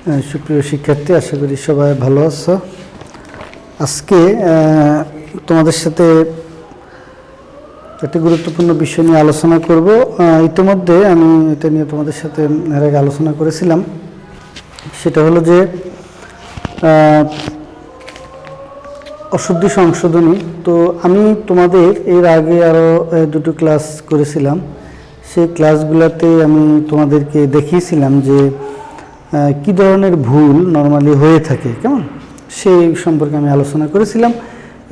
সুপ্রিয় শিক্ষার্থী, আশা করি সবাই ভালো আছো। আজকে তোমাদের সাথে একটি গুরুত্বপূর্ণ বিষয় নিয়ে আলোচনা করব। ইতিমধ্যে আমি এটা নিয়ে তোমাদের সাথে এর আগে আলোচনা করেছিলাম। সেটা হলো যে অশুদ্ধি সংশোধনী। তো আমি তোমাদের এর আগে আরও দুটো ক্লাস করেছিলাম। সেই ক্লাসগুলোতে আমি তোমাদেরকে দেখিয়েছিলাম যে কি ধরনের ভুল নরমালি হয়ে থাকে, কেমন, সেই সম্পর্কে আমি আলোচনা করেছিলাম।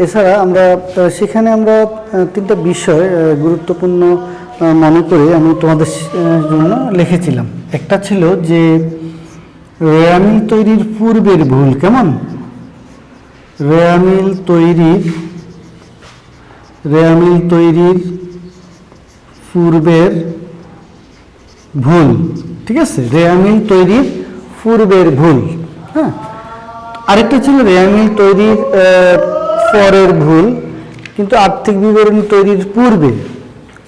এছাড়া সেখানে আমরা তিনটা বিষয় গুরুত্বপূর্ণ মনে করে আমি তোমাদের জন্য লিখেছিলাম। একটা ছিল যে রেয়ামিল তৈরির পূর্বের ভুল, কেমন, রেয়ামিল তৈরির পূর্বের ভুল, ঠিক আছে, রেয়ামিল তৈরির পূর্বের ভুল। হ্যাঁ, আরেকটা ছিল রেয়ামিল তৈরির পরের ভুল, কিন্তু আর্থিক বিবরণী তৈরির পূর্বে।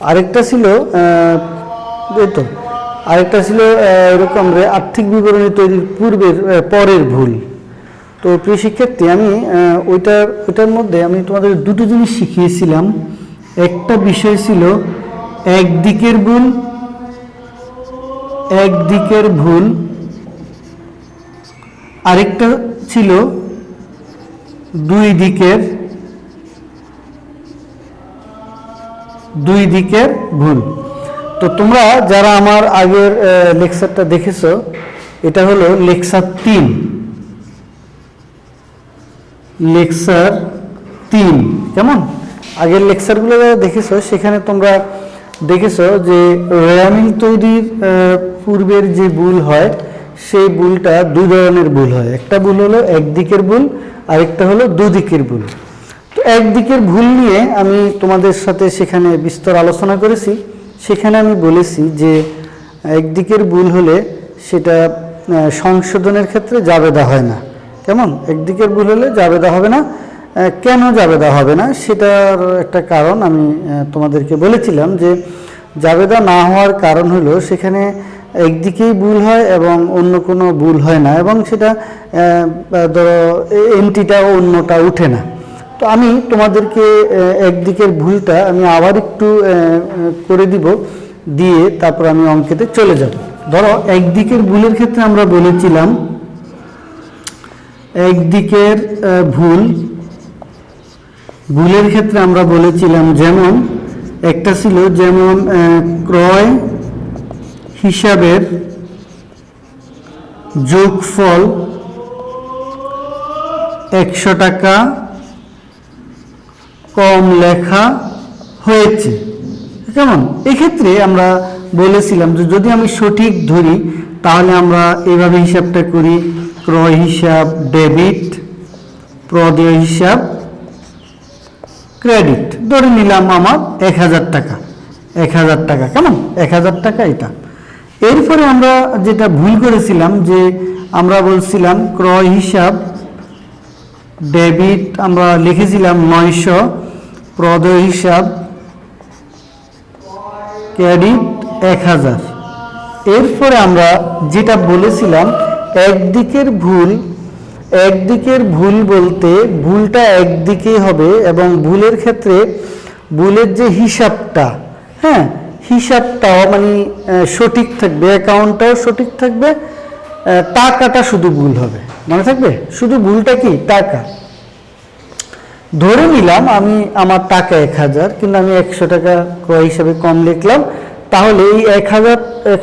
আরেকটা ছিল এরকম আর্থিক বিবরণী তৈরির পরের ভুল। তো প্রিয় শিক্ষার্থী, আমি ওইটার মধ্যে আমি তোমাদের দুটো জিনিস শিখিয়েছিলাম। একটা বিষয় ছিল একদিকের ভুল, আরেকটা ছিল দুই দিকের ভুল। তো তোমরা যারা আমার আগের লেকচারটা দেখেছো, এটা হলো লেকচার 3, কেমন, আগের লেকচারগুলো যারা দেখেছো সেখানে তোমরা দেখেছো যে রেয়ামিল তৈরির পূর্বের যে ভুল হয় সেই ভুলটা দুই ধরনের ভুল হয়। একটা ভুল হলো একদিকের ভুল, আরেকটা হলো দুদিকের ভুল। তো একদিকের ভুল নিয়ে আমি তোমাদের সাথে সেখানে বিস্তর আলোচনা করেছি। সেখানে আমি বলেছি যে একদিকের ভুল হলে সেটা সংশোধনের ক্ষেত্রে জাবেদা হয় না, কেমন, একদিকের ভুল হলে জাবেদা হবে না। কেন জাবেদা হবে না সেটার একটা কারণ আমি তোমাদেরকে বলেছিলাম যে জাবেদা না হওয়ার কারণ হলো সেখানে একদিকেই ভুল হয় এবং অন্য কোনো ভুল হয় না, এবং সেটা ধরো এন্ট্রিটা অন্যটা উঠে না। তো আমি তোমাদেরকে একদিকের ভুলটা আমি আবার একটু করে দিয়ে তারপর আমি অঙ্কেতে চলে যাব। ধরো একদিকের ভুলের ক্ষেত্রে আমরা বলেছিলাম একদিকের ভুলের ক্ষেত্রে আমরা বলেছিলাম যেমন একটা ছিল যেমন ক্রয় হিসাবের যোগফল 100 টাকা কম লেখা হয়েছে, কেমন। এক্ষেত্রে আমরা বলেছিলাম যে যদি আমি সঠিক ধরি তাহলে আমরা এভাবে হিসাবটা করি, ক্রয় হিসাব ডেবিট, প্রদেয় হিসাব ক্রেডিট। ধরে নিলাম আমার 1000 টাকা, কেমন, 1000 টাকা এটা। এরপরে আমরা যেটা ভুল করেছিলাম যে আমরা বলছিলাম ক্রয় হিসাব ডেবিট আমরা লিখেছিলাম 900, প্রদেয় হিসাব ক্রেডিট 1000। এরপরে আমরা যেটা বলেছিলাম একদিকের ভুল বলতে ভুলটা একদিকেই হবে, এবং ভুলের ক্ষেত্রে ভুলের যে হিসাবটা, হ্যাঁ, হিসাবটাও মানে সঠিক থাকবে, অ্যাকাউন্টটাও সঠিক থাকবে, টাকাটা শুধু ভুল হবে, মনে থাকবে, শুধু ভুলটা কি টাকা। ধরে নিলাম আমার টাকা 1000, কিন্তু আমি 100 টাকা ক্রয় হিসাবে কম লিখলাম, তাহলে এই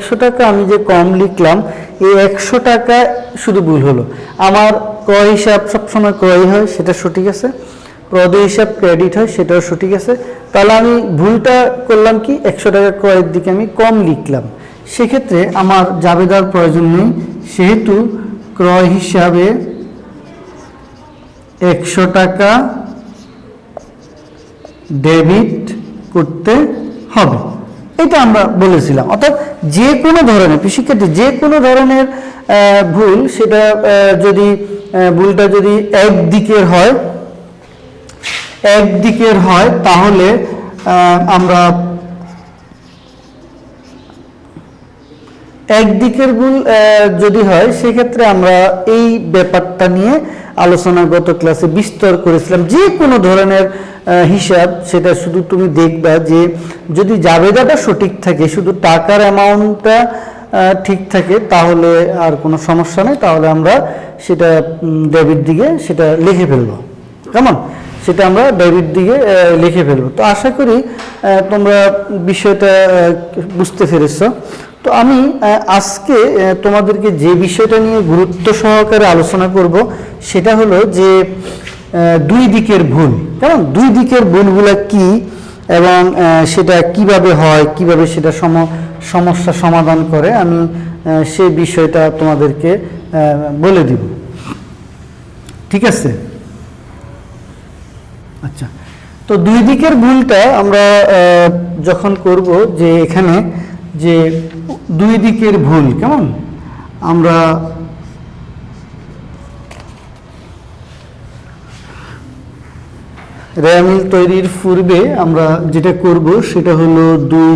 100 টাকা আমি যে কম লিখলাম এই 100 টাকা শুধু ভুল হলো। আমার ক্রয় হিসাব সবসময় ক্রয় হয়, সেটা সঠিক আছে, প্রদেয় হিসাব ক্রেডিট হয়, সেটাও সঠিক আছে। তাহলে আমি ভুলটা করলাম কি 100 টাকা ক্রয়ের দিকে আমি কম লিখলাম, সেক্ষেত্রে আমার জাবেদার প্রয়োজন নেই, সেহেতু ক্রয় হিসাবে 100 টাকা ডেবিট করতে হবে, এটা আমরা বলেছিলাম। অর্থাৎ যে কোনো ধরনের শিক্ষার্থী যে কোনো ধরনের ভুল, সেটা যদি ভুলটা যদি একদিকের হয় তাহলে আমরা একদিকের ভুল যদি হয় সেক্ষেত্রে আমরা এই ব্যাপারটা নিয়ে আলোচনা গত ক্লাসে বিস্তর করেছিলাম। যে কোনো ধরনের হিসাব সেটা শুধু তুমি দেখবা যে যদি জাবেদাটা সঠিক থাকে, শুধু টাকার অ্যামাউন্টটা ঠিক থাকে, তাহলে আর কোনো সমস্যা নেই, তাহলে আমরা সেটা ডেবিট দিকে সেটা লিখে ফেলবো। কেমন? সেটা আমরা ডেবিট দিকে লিখে ফেলবো। তো আশা করি তোমরা বিষয়টা বুঝতে পেরেছো। তো আমি আজকে তোমাদেরকে যে বিষয়টা নিয়ে গুরুত্ব সহকারে আলোচনা করব সেটা হলো যে দুই দিকের ভুল। কেমন? দুই দিকের ভুলগুলো কি এবং সেটা কিভাবে হয়, কিভাবে সেটা সমস্যা সমাধান করে, আমি সেই বিষয়টা তোমাদেরকে বলে দিব। ঠিক আছে? আচ্ছা, তো দুই দিকের ভুলটা আমরা যখন করব যে এখানে যে দুই দিকের ভুল, কেমন, আমরা রেয়ামিল তৈরির পূর্বে আমরা যেটা করব সেটা হলো দুই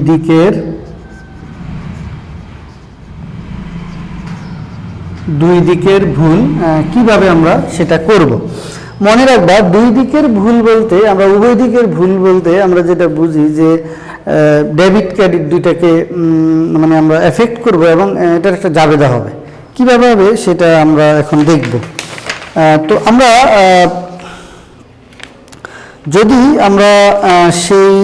দিকের ভুল কিভাবে আমরা সেটা করব। মনে রাখবা দুই দিকের ভুল বলতে আমরা উভয় দিকের ভুল বলতে আমরা যেটা বুঝি যে ডেবিট ক্রেডিট দুইটাকে মানে আমরা এফেক্ট করব এবং এটার একটা জাবেদা হবে। কিভাবে হবে সেটা আমরা এখন দেখব। তো আমরা যদি আমরা সেই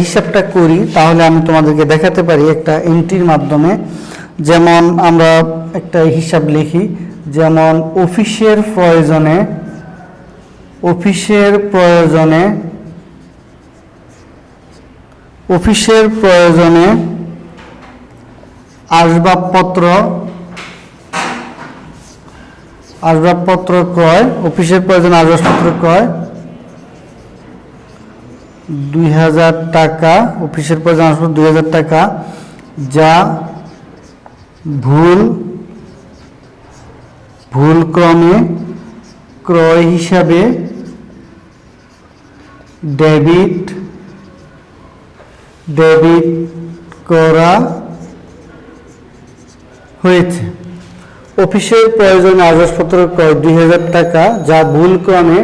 হিসাবটা করি তাহলে আমি তোমাদেরকে দেখাতে পারি একটা এন্ট্রির মাধ্যমে। যেমন আমরা একটা হিসাব লিখি, যেমন অফিসের প্রয়োজনে আসবাবপত্র ক্রয়, অফিসের প্রয়োজনে আসবাবপত্র ক্রয় 2000 টাকা, অফিসের প্রয়োজন আসবাবপত্র 2000 টাকা, যা ভুলক্রমে ক্রয় হিসাবে ডেবিট করা হয়েছে। অফিসের প্রয়োজনে আসবাবপত্র ক্রয় 2000 টাকা, যা ভুলক্রমে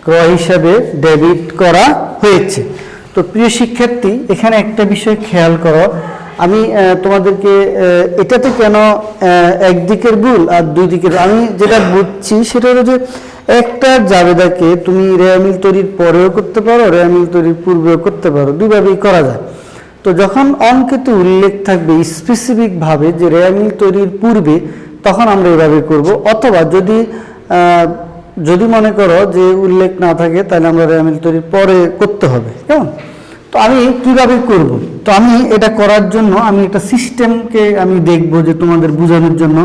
ক্রয় হিসাবে ডেবিট করা হয়েছে। তো প্রিয় শিক্ষার্থী, এখানে একটা বিষয় খেয়াল করো, আমি তোমাদেরকে এটাতে কেন একদিকের ভুল আর দুই দিকের, আমি যেটা বুঝছি সেটা হলো যে একটা জাবেদাকে তুমি রেয়ামিল তৈরির পরেও করতে পারো, রেয়ামিল তৈরির পূর্বেও করতে পারো, দুইভাবেই করা যায়। তো যখন অঙ্কেতে উল্লেখ থাকবে স্পেসিফিকভাবে যে রেয়ামিল তৈরির পূর্বে, তখন আমরা এভাবে করব। অথবা যদি মনে করো যে উল্লেখ না থাকে তাহলে আমরা রেয়ামিল তৈরির পরে করতে হবে। কেমন? তো আমি কিভাবে করব? তো আমি এটা করার জন্য আমি একটা সিস্টেমকে আমি দেখব যে তোমাদের বোঝানোর জন্য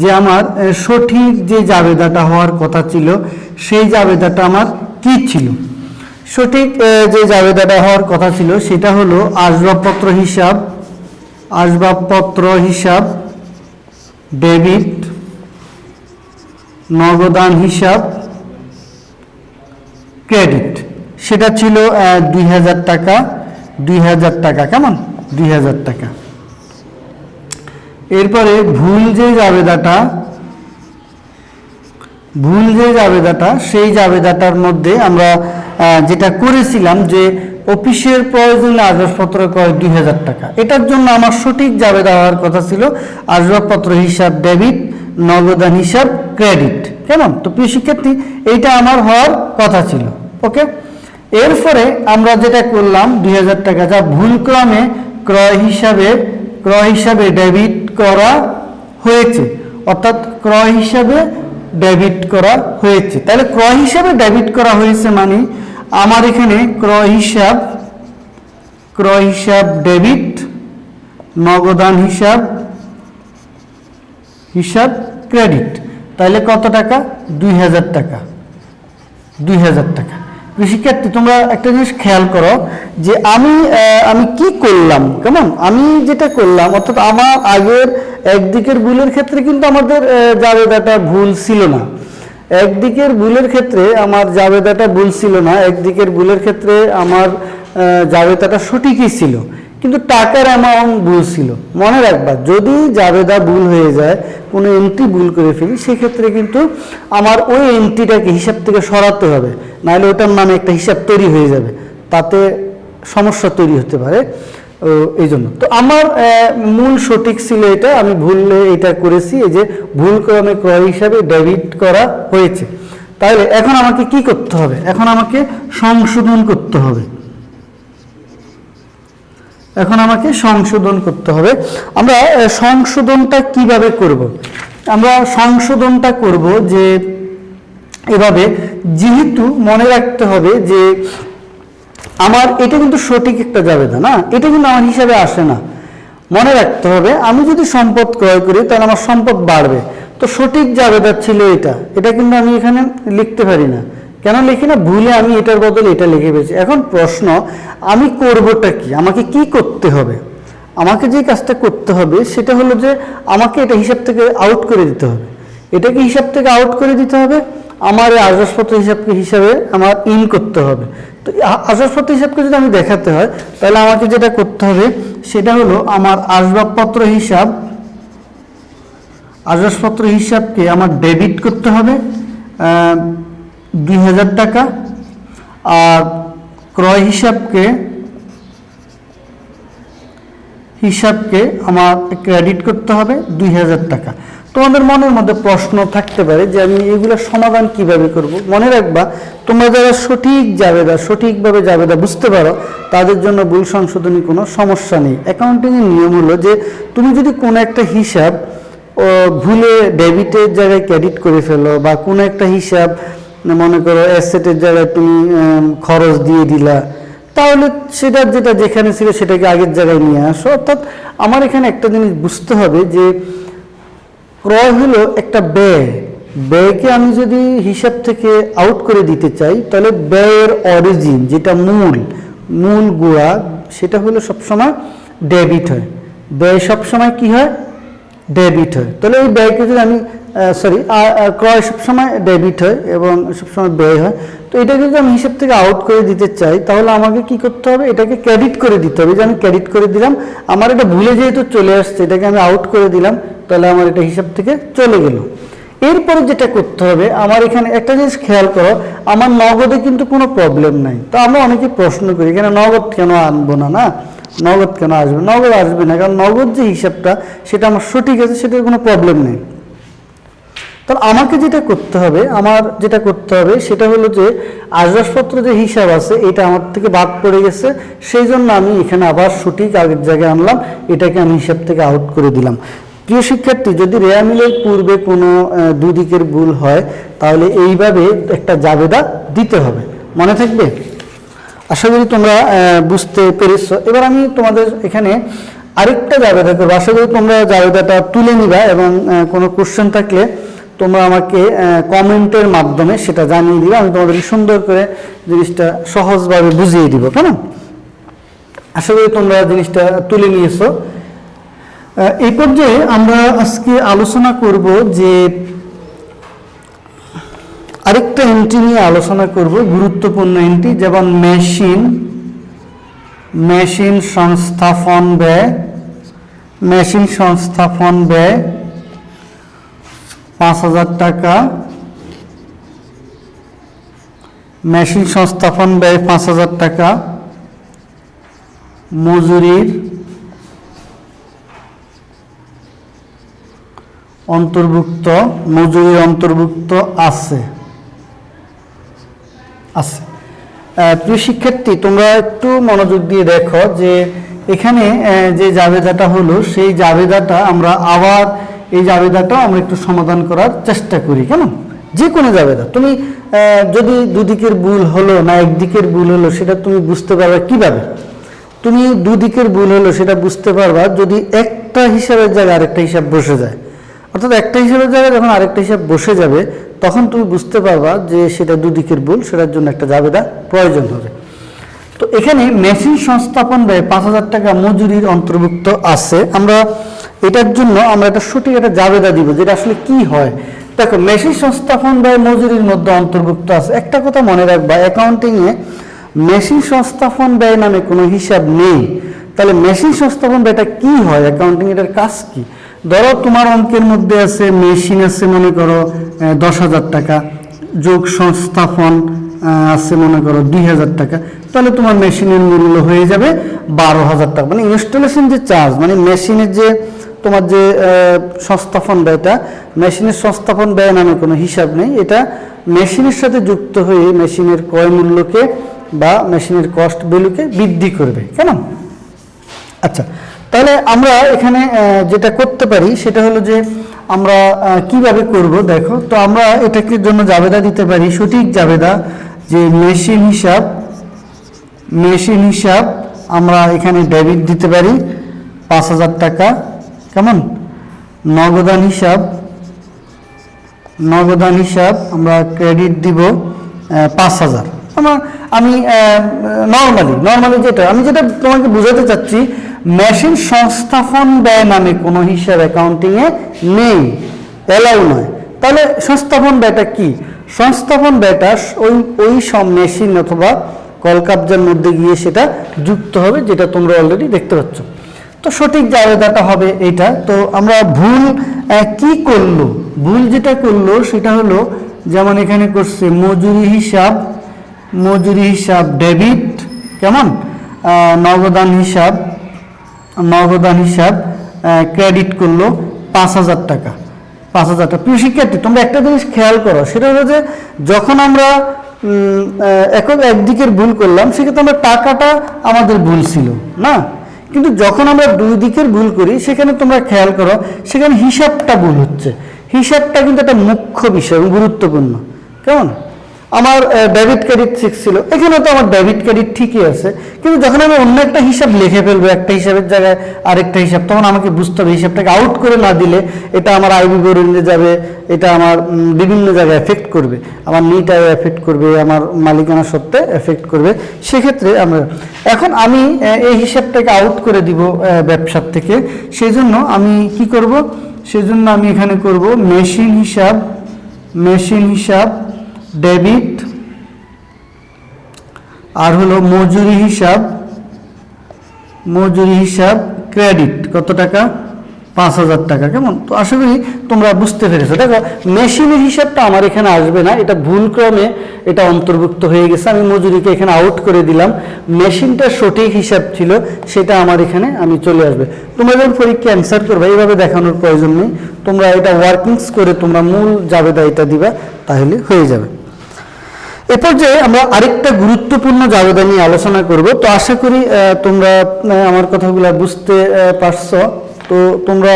যে আমার সঠিক যে জাবেদাটা হওয়ার কথা ছিল সেই জাবেদাটা আমার কি ছিল। সঠিক যে জাবেদাটা হওয়ার কথা ছিল সেটা হলো আসবাবপত্র হিসাব ডেবিট, নগদান হিসাব ক্রেডিট। সেটা ছিল 2000 টাকা, 2000 টাকা। কেমন? 2000 টাকা। এরপরে ভুল যে জাবেদাটা সেই জাবেদাটার মধ্যে আমরা যেটা করেছিলাম যে অফিসের প্রয়োজনে আসবাবপত্র ক্রয় 2000 টাকা, এটার জন্য আমার সঠিক জাবেদা হওয়ার কথা ছিল আসবাবপত্র হিসাব ডেবিট, নগদান হিসাব ক্রেডিট। কেমন? তো প্রিয় শিক্ষার্থী, এইটা আমার হওয়ার কথা ছিল। ওকে, এরপরে আমরা যেটা করলাম 2000 টাকা, যা ভুলক্রমে ক্রয় হিসাবে ডেবিট করা হয়েছে, অর্থাৎ ক্রয় হিসাবে ডেবিট করা হয়েছে। তাহলে ক্রয় হিসাবে ডেবিট করা হয়েছে মানে আমার এখানে ক্রয় হিসাব ডেবিট, নগদান হিসাব ক্রেডিট। তাহলে কত টাকা? 2000 টাকা। 2000 টাকা। শিক্ষার্থী, তোমরা একটা জিনিস খেয়াল করো যে আমি কি করলাম। কেমন? আমি যেটা করলাম, অর্থাৎ আমার আগের একদিকের ভুলের ক্ষেত্রে কিন্তু আমাদের জাবেদাটা ভুল ছিল না। একদিকের ভুলের ক্ষেত্রে আমার জাবেদাটা ভুল ছিল না, একদিকের ভুলের ক্ষেত্রে আমার জাবেদাটা সঠিকই ছিল। কিন্তু টাকার অ্যামাউন্ট ভুল ছিল। মনে রাখবা, যদি জাবেদা ভুল হয়ে যায়, কোনো এন্ট্রি ভুল করে ফেলি, সেক্ষেত্রে কিন্তু আমার ওই এন্ট্রিটাকে হিসাব থেকে সরাতে হবে, নাহলে ওটার নামে একটা হিসাব তৈরি হয়ে যাবে, তাতে সমস্যা তৈরি হতে পারে। এই জন্য তো আমার মূল সঠিক ছিল এটা, আমি ভুলে এটা করেছি, এই যে ভুল ক্রমে ক্রয় হিসাবে ডেবিট করা হয়েছে। তাহলে এখন আমাকে কি করতে হবে? এখন আমাকে সংশোধন করতে হবে। এখন আমাকে সংশোধন করতে হবে। আমরা সংশোধনটা কিভাবে করব? আমরা সংশোধনটা করব যে এভাবে, যেহেতু মনে রাখতে হবে যে আমার এটা কিন্তু সঠিক একটা জাবেদা না, এটা কিন্তু আমার হিসাবে আসে না। মনে রাখতে হবে, আমি যদি সম্পদ ক্রয় করি তাহলে আমার সম্পদ বাড়বে, তো সঠিক জাবেদা ছিল এটা, এটা কিন্তু আমি এখানে লিখতে পারি না। কেন লিখি না? ভুলে আমি এটার বদলে এটা লিখে পেয়েছি। এখন প্রশ্ন, আমি করবোটা কি? আমাকে কি করতে হবে? আমাকে যে কাজটা করতে হবে সেটা হলো যে আমাকে এটা হিসাব থেকে আউট করে দিতে হবে। এটাকে হিসাব থেকে আউট করে দিতে হবে, আমার এই আসবাবপত্র হিসাবে আমার ইন করতে হবে। তো আসবাবপত্র হিসাবকে যদি আমি দেখাতে হয়, তাহলে আমাকে যেটা করতে হবে সেটা হলো আমার আসবাবপত্র হিসাবকে আমার ডেবিট করতে হবে 2000 টাকা, আর ক্রয় হিসাবকে আমার ক্রেডিট করতে হবে 2000 টাকা। তোমাদের মনের মধ্যে প্রশ্ন থাকতে পারে যে আমি এগুলো সমাধান কিভাবে করব। মনে রাখবা, তোমরা যারা সঠিকভাবে জাবেদা বুঝতে পারো, তাদের জন্য ভুল সংশোধনী কোনো সমস্যা নেই। অ্যাকাউন্টিংয়ের নিয়ম হলো যে তুমি যদি কোনো একটা হিসাব ভুলে ডেবিটের জায়গায় ক্রেডিট করে ফেলো, বা কোনো একটা হিসাব মনে করো অ্যাসেটের জায়গায় তুমি খরচ দিয়ে দিলা, তাহলে সেটা যেটা যেখানে ছিল সেটাকে আগের জায়গায় নিয়ে আসো। অর্থাৎ আমার এখানে একটা জিনিস বুঝতে হবে যে ক্রয় হলো একটা ব্যয়কে আমি যদি হিসাব থেকে আউট করে দিতে চাই, তাহলে ব্যয়ের অরিজিন যেটা মূল গোড়া, সেটা হলো সবসময় ডেবিট হয়। ব্যয় সবসময় কি হয়? ডেবিট হয়। তাহলে এই ব্যয়কে যদি আমি ক্রয় সবসময় ডেবিট হয় এবং সবসময় ব্যয় হয়। তো এটাকে যদি আমি হিসাব থেকে আউট করে দিতে চাই, তাহলে আমাকে কি করতে হবে? এটাকে ক্রেডিট করে দিতে হবে। যে আমি ক্রেডিট করে দিলাম, আমার এটা ভুলে যেহেতু চলে আসছে, এটাকে আমি আউট করে দিলাম, তাহলে আমার এটা হিসাব থেকে চলে গেল। এরপরে যেটা করতে হবে, আমার এখানে একটা জিনিস খেয়াল করো, আমার নগদে কিন্তু কোনো প্রবলেম নাই। তো আমরা অনেকে প্রশ্ন করি, এখানে নগদ কেন আনবো না? নগদ কেন আসবে? নগদ আসবে না, কারণ নগদ যে হিসাবটা সেটা আমার সঠিক আছে, সেটার কোনো প্রবলেম নেই। তাহলে আমাকে যেটা করতে হবে সেটা হলো যে আসবাবপত্র যে হিসাব আছে এটা আমার থেকে বাদ পড়ে গেছে, সেই জন্য আমি এখানে আবার সঠিক আগের জায়গায় আনলাম, এটাকে আমি হিসাব থেকে আউট করে দিলাম। প্রিয় শিক্ষার্থী, যদি রেয়া মিলের পূর্বে কোনো দুদিকের ভুল হয়, তাহলে এইভাবে একটা জাবেদা দিতে হবে। মনে থাকবে? আশা করি তোমরা বুঝতে পেরেছো। এবার আমি তোমাদের এখানে আরেকটা জাবেদা করবো, আশা করি তোমরা জাবেদাটা তুলে নিবা, এবং কোনো কোশ্চেন থাকলে তোমরা আমাকে কমেন্টের মাধ্যমে সেটা জানিয়ে দিবে। আমি তোমাদেরকে সুন্দর করে জিনিসটা সহজভাবে বুঝিয়ে দিব। কেন? আশা করি তোমরা জিনিসটা তুলে নিয়েছো। এই পর্যায়ে আমরা আজকে আলোচনা করব যে আরেকটা এন্ট্রি নিয়ে আলোচনা করব, গুরুত্বপূর্ণ এন্ট্রি, যেমন মেশিন সংস্থাপন ব্যয় 5000 টাকা, মেশিন সংস্থাপন ব্যয় 5000 টাকা, মজুরির অন্তর্ভুক্ত আছে। প্রিয় শিক্ষার্থী, তোমরা একটু মনোযোগ দিয়ে দেখো যে এখানে যে জাবেদাটা হলো, সেই জাবেদাটা আমরা আবার একটু সমাধান করার চেষ্টা করি। কেন? যে কোনো জাবেদা তুমি যদি দুদিকের ভুল হলো না একদিকের ভুল হলো, সেটা তুমি বুঝতে পারবে কিভাবে? তুমি দুদিকের ভুল হলো সেটা বুঝতে পারবা যদি একটা হিসাবের জায়গায় আরেকটা হিসাব বসে যায়। অর্থাৎ একটা হিসাবের জায়গায় যখন আরেকটা হিসাব বসে যাবে, তখন তুমি বুঝতে পারবা যে সেটা দুদিকের ভুল, সেটার জন্য একটা জাবেদা প্রয়োজন হবে। তো এখানে মেশিন সংস্থাপন ব্যয় 5000 টাকা মজুরির অন্তর্ভুক্ত আছে। আমরা এটার জন্য একটা সঠিক একটা জাবেদা দিব, যেটা আসলে কি হয়। দেখো, মেশিন সংস্থাপন ব্যয় মজুরির মধ্যে অন্তর্ভুক্ত আছে। একটা কথা মনে রাখবা, অ্যাকাউন্টিংয়ে মেশিন সংস্থাপন ব্যয় নামে কোনো হিসাব নেই। তাহলে মেশিন সংস্থাপন ব্যয়টা কি হয়, অ্যাকাউন্টিং এটার কাজ কি? ধরো তোমার অঙ্কের মধ্যে আছে মেশিন আছে মনে করো 10,000 টাকা, যোগ সংস্থাপন আছে মনে করো 2,000 টাকা, তাহলে তোমার মেশিনের মূল্য হয়ে যাবে 12,000 টাকা। মানে ইনস্টলেশন যে চার্জ, মানে মেশিনের যে তোমার যে সংস্থাপন ব্যয়টা, মেশিনের সংস্থাপন ব্যয় নামে কোনো হিসাব নেই, এটা মেশিনের সাথে যুক্ত হয়ে মেশিনের ক্রয় মূল্যকে বা মেশিনের কস্ট ভ্যালুকে বৃদ্ধি করবে, কেমন? আচ্ছা, তাহলে আমরা এখানে যেটা করতে পারি সেটা হলো যে আমরা কিভাবে করব দেখো। তো আমরা এটাকে জন্য জাবেদা দিতে পারি, সঠিক জাবেদা, যে মেশিন হিসাব আমরা এখানে ডেবিট দিতে পারি 5,000 টাকা, কেমন? নগদান হিসাব আমরা ক্রেডিট দিব 5,000। আমি নর্মালি যেটা তোমাকে বোঝাতে চাচ্ছি, মেশিন সংস্থাপন ব্যয় নামে কোনো হিসাব অ্যাকাউন্টিংয়ে নেই, এলাও নয়। তাহলে সংস্থাপন ব্যয়টা কি? সংস্থাপন ব্যয়টা ওই সব মেশিন অথবা কলকাবজার মধ্যে গিয়ে সেটা যুক্ত হবে, যেটা তোমরা অলরেডি দেখতে পাচ্ছ। তো সঠিক জায়গাটা হবে এইটা। তো আমরা ভুল কি করলো, ভুল যেটা করলো সেটা হলো, যেমন এখানে করছে মজুরি হিসাব ডেবিট, কেমন? নগদান হিসাব ক্রেডিট করলো 5,000 টাকা। প্রিয় শিক্ষার্থী, তোমরা একটা জিনিস খেয়াল করো, সেটা হলো যে যখন আমরা একদিকের ভুল করলাম সেক্ষেত্রে আমরা টাকাটা আমাদের ভুল ছিল না, কিন্তু যখন আমরা দুই দিকের ভুল করি সেখানে তোমরা খেয়াল করো, সেখানে হিসাবটা ভুল হচ্ছে। হিসাবটা কিন্তু একটা মুখ্য বিষয় এবং গুরুত্বপূর্ণ, কেমন? আমার ডেবিট ক্রেডিট ঠিক ছিল, এখানে তো আমার ডেবিট ক্রেডিট ঠিকই আছে, কিন্তু যখন আমি অন্য একটা হিসাব লিখে ফেলবো একটা হিসাবের জায়গায় আরেকটা হিসাব, তখন আমাকে বুঝতে হবে হিসাবটাকে আউট করে না দিলে এটা আমার আয় বিবরণে যাবে, এটা আমার বিভিন্ন জায়গায় এফেক্ট করবে, আমার নিট আয় এফেক্ট করবে, আমার মালিকানা সত্ত্বে এফেক্ট করবে। সেক্ষেত্রে এখন আমি এই হিসাবটাকে আউট করে দিব ব্যবসার থেকে। সেই জন্য আমি কি করব? সেজন্য আমি এখানে করব মেশিন হিসাব ডেবিট, আর হলো মজুরি হিসাব ক্রেডিট। কত টাকা? 5,000 টাকা, কেমন? তো আশা করি তোমরা বুঝতে পেরেছো। দেখো, মেশিনের হিসাবটা আমার এখানে আসবে না, এটা ভুলক্রমে এটা অন্তর্ভুক্ত হয়ে গেছে। আমি মজুরিকে এখানে আউট করে দিলাম, মেশিনটা সঠিক হিসাব ছিল, সেটা আমার এখানে আমি চলে আসবে। তোমরা যখন পরীক্ষা অ্যান্সার করবে এইভাবে দেখানোর প্রয়োজন নেই, তোমরা এটা ওয়ার্কিংস করে তোমরা মূল জাবেদা এটা দিবা, তাহলে হয়ে যাবে। এরপর যে আমরা আরেকটা গুরুত্বপূর্ণ জাবেদা নিয়ে আলোচনা করব। তো আশা করি তোমরা আমার কথাগুলো বুঝতে পারছো। তো তোমরা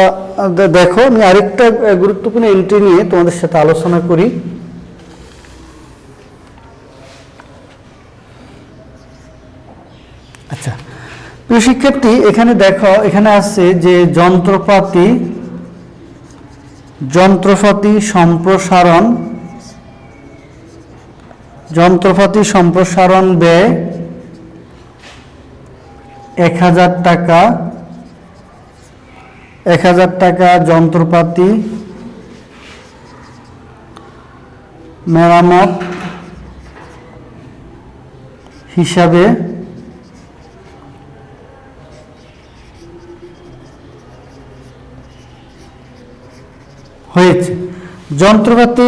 দেখো, আমি আরেকটা গুরুত্বপূর্ণ এন্ট্রি নিয়ে তোমাদের সাথে আলোচনা করি। আচ্ছা, প্রিয় শিক্ষার্থী, এখানে দেখো, এখানে আছে যে যন্ত্রপাতি সম্প্রসারণ ব্যয় 1,000 টাকা। 1,000 টাকা যন্ত্রপাতি মেরামত হিসাবে হয়েছে। যন্ত্রপাতি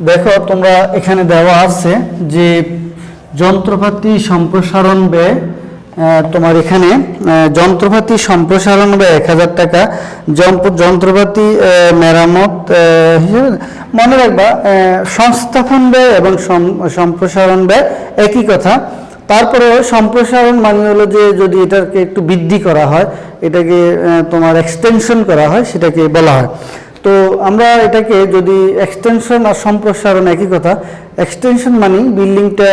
দেখো, তোমরা এখানে দেওয়া আছে যে যন্ত্রপাতি সম্প্রসারণ ব্যয়, তোমার এখানে যন্ত্রপাতি সম্প্রসারণ ব্যয় 1,000 টাকা, যন্ত্রপাতি মেরামত হিসেবে মনে রাখবা, সংস্থাপন ব্যয় এবং সম্প্রসারণ ব্যয় একই কথা। তারপরে সম্প্রসারণ মানে হলো যে যদি এটাকে একটু বৃদ্ধি করা হয়, এটাকে তোমার এক্সটেনশন করা হয়, সেটাকে বলা হয়। তো আমরা এটাকে যদি এক্সটেনশন আর সম্প্রসারণ একই কথা, এক্সটেনশন মানে বিল্ডিংটা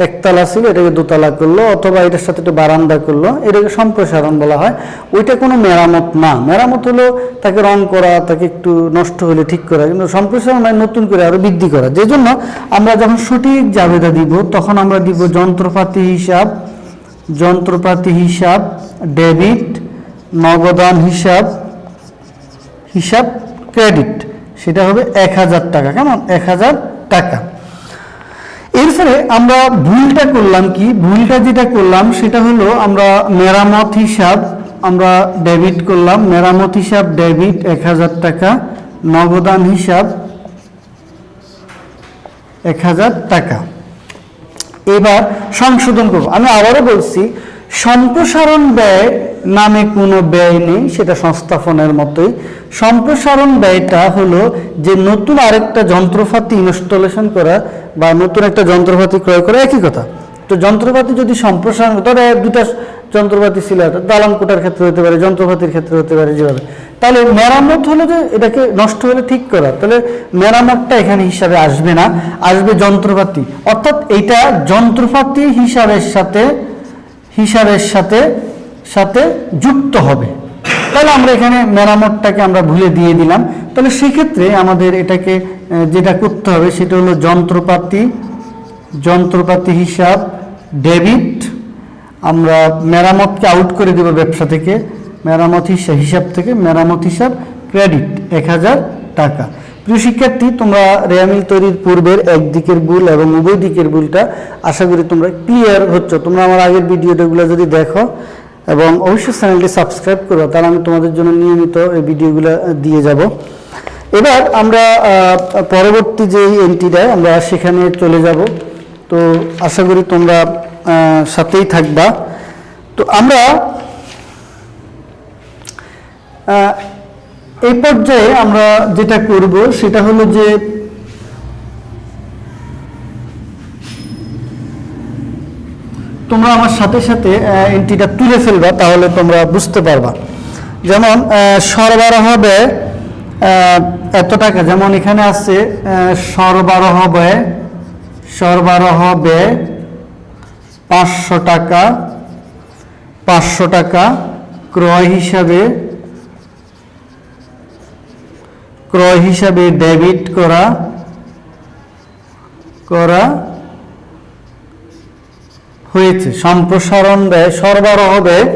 একতলা ছিল এটাকে দোতলা করলো, অথবা এটার সাথে একটু বারান্দা করলো, এটাকে সম্প্রসারণ বলা হয়। ওইটা কোনো মেরামত না। মেরামত হলো তাকে রং করা, তাকে একটু নষ্ট হলে ঠিক করা, কিন্তু সম্প্রসারণ মানে নতুন করে আরো বৃদ্ধি করা। যে জন্য আমরা যখন সঠিক জাবেদা দিব তখন আমরা দিব যন্ত্রপাতি হিসাব ডেবিট, নগদান হিসাব ক্রেডিট, সেটা হবে 1,000 টাকা, কেমন? 1,000 টাকা। এরপরে আমরা ভুলটা করলাম কি, ভুলটা যেটা করলাম সেটা হলো আমরা মেরামত হিসাব আমরা ডেবিট করলাম, মেরামত হিসাব ডেবিট 1000 টাকা, নগদান হিসাব 1000 টাকা। এবার সংশোধন করব। আমি আবারও বলছি, সম্প্রসারণ ব্যয় নামে কোনো ব্যয় নেই, সেটা সংস্থাপনের মতোই। সম্প্রসারণ ব্যয়টা হলো যে নতুন আরেকটা যন্ত্রপাতি ইনস্টলেশন করা বা নতুন একটা যন্ত্রপাতি ক্রয় করা, একই কথা। তো যন্ত্রপাতি যদি সম্প্রসারণ, ধরো দুটা যন্ত্রপাতি ছিল, দালান কোটার ক্ষেত্রে হতে পারে, যন্ত্রপাতির ক্ষেত্রে হতে পারে, যেভাবে। তাহলে মেরামত হলো যে এটাকে নষ্ট হলে ঠিক করা, তাহলে মেরামতটা এখানে হিসাবে আসবে না, আসবে যন্ত্রপাতি। অর্থাৎ এটা যন্ত্রপাতি হিসাবের সাথে যুক্ত হবে। তাহলে আমরা এখানে মেরামতটাকে আমরা ভুলে দিয়ে দিলাম। তাহলে সেক্ষেত্রে আমাদের এটাকে যেটা করতে হবে সেটা হলো যন্ত্রপাতি হিসাব ডেবিট, আমরা মেরামতকে আউট করে দেব ব্যবসা থেকে, মেরামত হিসাব থেকে মেরামত হিসাব ক্রেডিট 1000 টাকা। প্রিয় শিক্ষার্থী, তোমরা রেয়ামিল তৈরির পূর্বের একদিকের ভুল এবং উভয় দিকের ভুলটা আশা করি তোমরা ক্লিয়ার হচ্ছ। তোমরা আমার আগের ভিডিওগুলো যদি দেখো এবং অবশ্যই চ্যানেলটি সাবস্ক্রাইব করো, তাহলে আমি তোমাদের জন্য নিয়মিত এই ভিডিওগুলো দিয়ে যাব। এবার আমরা পরবর্তী যে এন্ট্রিটা আমরা সেখানে চলে যাব। তো আশা করি তোমরা সাথেই থাকবা। তো আমরা এই পর্যায়ে আমরা যেটা করব সেটা হলো যে তোমরা আমার সাথে সাথে এন্ট্রিটা তুলে ফেলবা, তাহলে তোমরা বুঝতে পারবা। যেমন সরবরাহ ব্যয় এত টাকা, যেমন এখানে আছে সরবরাহ ব্যয় 500 টাকা, 500 টাকা ক্রয় হিসাবে ডেবিট করা হয়েছে। সম্প্রসারণ ব্যয় সরবরাহ ব্যয়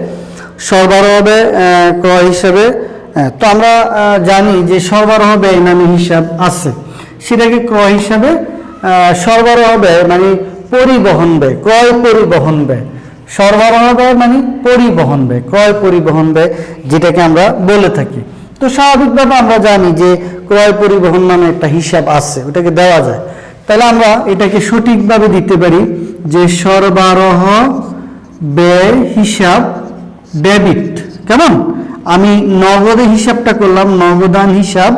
ক্রয় হিসাবে। তো আমরা জানি যে সরবরাহ ব্যয় নামে হিসাব আছে, সেটাকে ক্রয় হিসাবে সরবরাহ ব্যয় মানে পরিবহন ব্যয়, ক্রয় পরিবহন ব্যয়। সরবরাহ ব্যয় মানে পরিবহন ব্যয়, ক্রয় পরিবহন ব্যয় যেটাকে আমরা বলে থাকি। তো স্বাভাবিকভাবে আমরা জানি যে ক্রয় পরিবহন নামে একটা হিসাব আছে, ওটাকে দেওয়া যায়। তাহলে আমরা এটাকে সঠিকভাবে দিতে পারি যে সরবরাহ ব্যয় হিসাব ডেবিট। কেমন? আমি নগদে হিসাবটা করলাম, নগদান হিসাব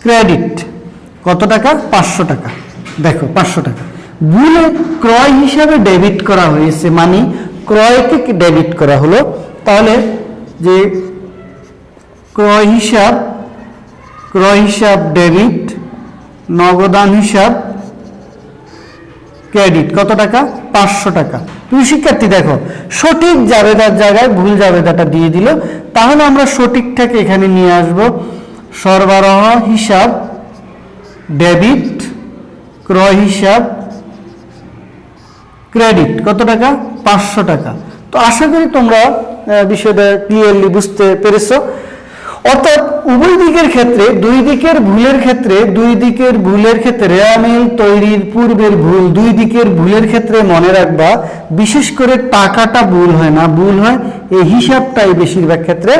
ক্রেডিট। কত টাকা? 500 টাকা। দেখো 500 টাকা ভুলে ক্রয় হিসাবে ডেবিট করা হয়েছে, মানে ক্রয়কে ডেবিট করা হলো। তাহলে যে ক্রয় হিসাব ডেবিট, নগদান হিসাব ক্রেডিট। কত টাকা? 500 টাকা। তুমি শিক্ষার্থী দেখো, সঠিক জাবেদার জায়গায় ভুল জাবেদাটা দিয়ে দিল। তাহলে আমরা সঠিকটাকে এখানে নিয়ে আসব। সরবরাহ হিসাব ডেবিট, ক্রয় হিসাব ক্রেডিট। কত টাকা? 500 টাকা। তো আশা করি তোমরা বিষয়টা ক্লিয়ারলি বুঝতে পেরেছো। অর্থাৎ উভয় দিকের ক্ষেত্রে, দুই দিকের ভুলের ক্ষেত্রে রেয়ামিল তৈরির পূর্বের ভুল, দুই দিকের ভুলের ক্ষেত্রে মনে রাখবা, বিশেষ করে টাকাটা ভুল হয় না, ভুল হয় এই হিসাবটাই বেশিরভাগ ক্ষেত্রে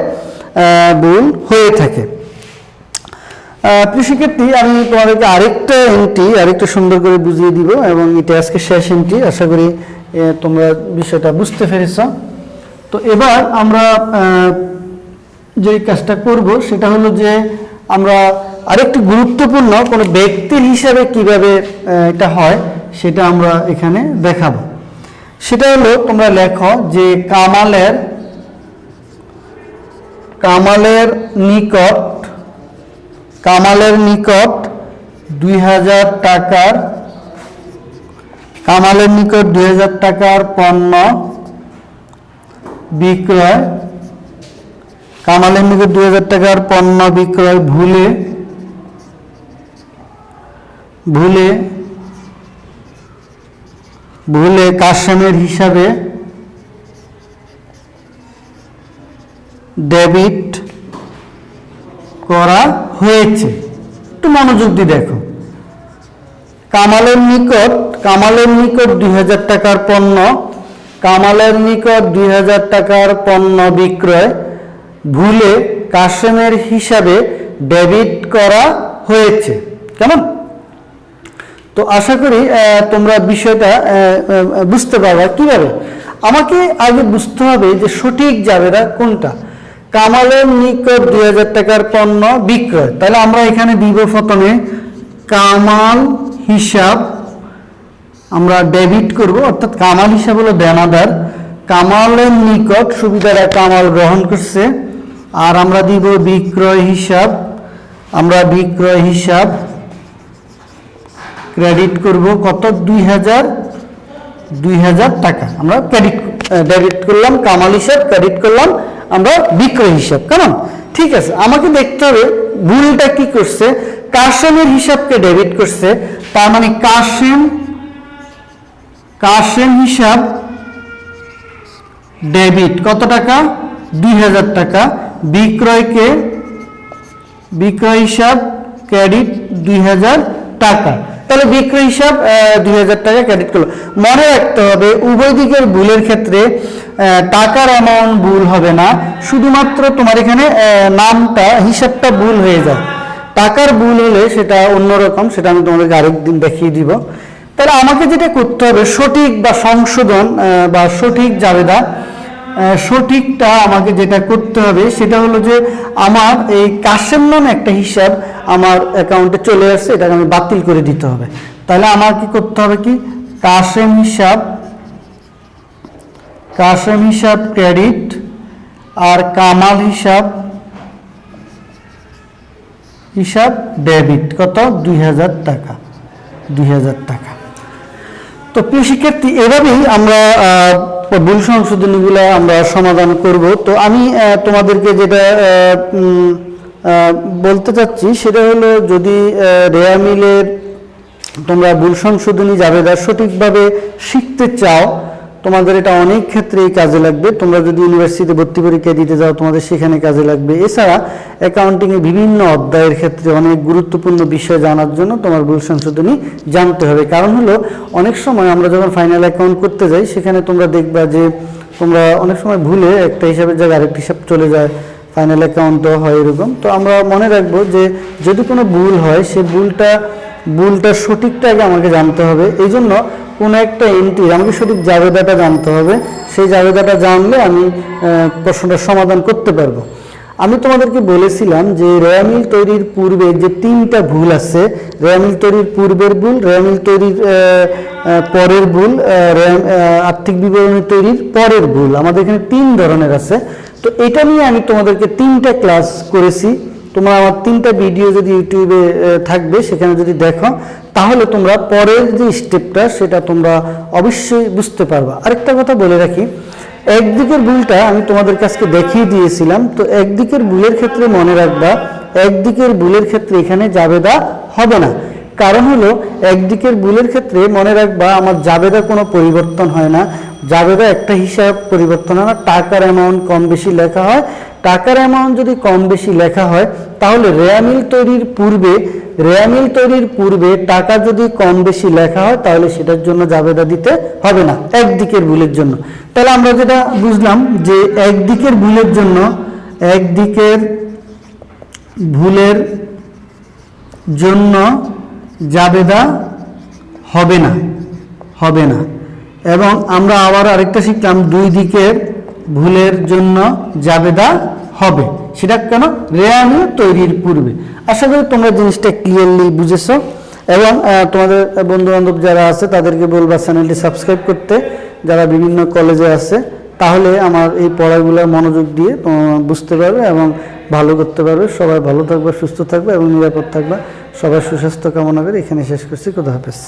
ভুল হয়ে থাকে। প্রিয় শিক্ষার্থী, আমি তোমাদেরকে আরেকটা সুন্দর করে বুঝিয়ে দিব, এবং এটা আজকে শেষ এন্ট্রি। আশা করি তোমরা বিষয়টা বুঝতে পেরেছ। তো এবার আমরা যে কাজটা করব সেটা হলো যে আমরা আরেকটি গুরুত্বপূর্ণ কোনো ব্যক্তির হিসাবে কিভাবে এটা হয় সেটা আমরা এখানে দেখাবো। সেটা হলো, তোমরা লেখো যে কামালের নিকট 2000 টাকার পণ্য বিক্রয়, কামালের নিকট 2000 টাকার পণ্য বিক্রয় ভুলে কাশেমের হিসাবে ডেবিট করা হয়েছে। একটু মনোযোগ দিয়ে দেখো, কামালের নিকট 2000 টাকার পণ্য, কামালের নিকট 2000 টাকার পণ্য বিক্রয় ভুলে কাশেমের হিসাবে ডেবিট করা হয়েছে। কেমন? তো আশা করি তোমরা বিষয়টা বুঝতে পারবে। কিভাবে? আমাকে আগে বুঝতে হবে যে সঠিক জাবেদা কোনটা। কামালের নিকট 2000 টাকার পণ্য বিক্রয়, তাহলে আমরা এখানে দিব প্রথমে কামাল হিসাব, আমরা ডেবিট করব, অর্থাৎ কামাল হিসাব হলো দেনাদার। কামালের নিকট সুবিধাটা কামাল গ্রহণ করছে, আর আমরা দিব বিক্রয় হিসাব, আমরা বিক্রয় হিসাব ক্রেডিট করব কত? 2000 টাকা আমরা ডেবিট করলাম, কামাল হিসাব ক্রেডিট করলাম আমরা বিক্রয় হিসাব। কেমন? ঠিক আছে, আমাকে দেখতে হবে ভুলটা কি করছে। কাশেমের হিসাবকে ডেবিট করছে, তার মানে কাশেম হিসাব ডেবিট কত টাকা? 2000 টাকা। বিক্রয় হিসাব ক্রেডিট 2000 টাকা। তাহলে বিক্রয় হিসাব 2000 টাকা ক্রেডিট করলো। মনে রাখতে হবে উভয় দিকের ভুলের ক্ষেত্রে টাকার অ্যামাউন্ট ভুল হবে না, শুধুমাত্র তোমার এখানে নামটা হিসাবটা ভুল হয়ে যায়। টাকার ভুল হলে সেটা অন্যরকম, সেটা আমি তোমাদেরকে আরেকদিন দেখিয়ে দিব। তাহলে আমাকে যেটা করতে হবে সঠিক বা সংশোধন বা সঠিক জাবেদা, সঠিকটা আমাকে যেটা করতে হবে সেটা হলো যে আমার এই কাশেম নামে একটা হিসাব আমার অ্যাকাউন্টে চলে আসছে, এটাকে আমি বাতিল করে দিতে হবে। তাহলে আমার কি করতে হবে? কি কাশেম হিসাব ক্রেডিট আর কামাল হিসাব ডেবিট কত? 2000 টাকা। 2000 টাকা। তো প্রিয় শিক্ষার্থী, এভাবেই আমরা ভুল সংশোধনীগুলো আমরা সমাধান করব। তো আমি তোমাদেরকে যেটা বলতে চাচ্ছি সেটা হলো, যদি রেয়া মিলের তোমরা ভুল সংশোধনী জাবেদা সঠিকভাবে শিখতে চাও, তোমাদের এটা অনেক ক্ষেত্রেই কাজে লাগবে। তোমরা যদি ইউনিভার্সিটিতে ভর্তি পরীক্ষা দিতে যাও, তোমাদের সেখানে কাজে লাগবে। এছাড়া অ্যাকাউন্টিংয়ে বিভিন্ন অধ্যায়ের ক্ষেত্রে অনেক গুরুত্বপূর্ণ বিষয় জানার জন্য তোমার ভুল সংশোধনী জানতে হবে। কারণ হলো অনেক সময় আমরা যখন ফাইনাল অ্যাকাউন্ট করতে যাই, সেখানে তোমরা দেখবা যে তোমরা অনেক সময় ভুলে একটা হিসাবের জায়গায় আরেকটি হিসাব চলে যায়, ফাইনাল অ্যাকাউন্ট দেওয়া হয় এরকম। তো আমরা মনে রাখবো যে যদি কোনো ভুল হয়, সে ভুলটা সঠিকটা আগে আমাকে জানতে হবে। এই জন্য কোনো একটা এন্ট্রি আমাকে সঠিক জাবেদাটা জানতে হবে। সেই জাবেদাটা জানলে আমি প্রশ্নটার সমাধান করতে পারবো। আমি তোমাদেরকে বলেছিলাম যে রেয়া মিল তৈরির পূর্বে যে 3টা ভুল আছে, রেয়া মিল তৈরির পূর্বের ভুল, রেয়া মিল তৈরির পরের ভুল, আর্থিক বিবরণী তৈরির পরের ভুল, আমাদের এখানে 3 ধরনের আছে। তো এটা নিয়ে আমি তোমাদেরকে 3টা ক্লাস করেছি। তোমরা আমার 3টা ভিডিও যদি ইউটিউবে থাকবে, সেখানে যদি দেখো, তাহলে তোমরা পরের যে স্টেপটা সেটা তোমরা অবশ্যই বুঝতে পারবা। আরেকটা কথা বলে রাখি, একদিকের ভুলটা আমি তোমাদের কাছে দেখিয়ে দিয়েছিলাম। তো একদিকের ভুলের ক্ষেত্রে মনে রাখবা, একদিকের ভুলের ক্ষেত্রে এখানে জাবেদা হবে না। কারণ হলো একদিকের ভুলের ক্ষেত্রে মনে রাখবা আমার জাবেদা কোনো পরিবর্তন হয় না। জাবেদা একটা হিসাব পরিবর্তন হয় না, টাকার অ্যামাউন্ট কম বেশি লেখা হয়। টাকার অ্যামাউন্ট যদি কম বেশি লেখা হয়, তাহলে রেয়া মিল তৈরির পূর্বে টাকা যদি কম বেশি লেখা হয়, তাহলে সেটার জন্য জাবেদা দিতে হবে না একদিকের ভুলের জন্য। তাহলে আমরা যেটা বুঝলাম যে একদিকের ভুলের জন্য জাবেদা হবে না। এবং আমরা আবার আরেকটা শিখলাম, 2 দিকের ভুলের জন্য জাবেদা হবে। সেটা কেন? রেয়া মিল তৈরির পূর্বে। আশা করি তোমরা জিনিসটা ক্লিয়ারলি বুঝেছো। এবং তোমাদের বন্ধু বান্ধব যারা আছে তাদেরকে বলবা চ্যানেলটি সাবস্ক্রাইব করতে, যারা বিভিন্ন কলেজে আছে, তাহলে আমার এই পড়াগুলো মনোযোগ দিয়ে বুঝতে পারবে এবং ভালো করতে পারবে। সবাই ভালো থাকবে, সুস্থ থাকবে এবং নিরাপদ থাকবে। সবার সুস্বাস্থ্য কামনা করে এখানে শেষ করছি। খোদা হাফেজ।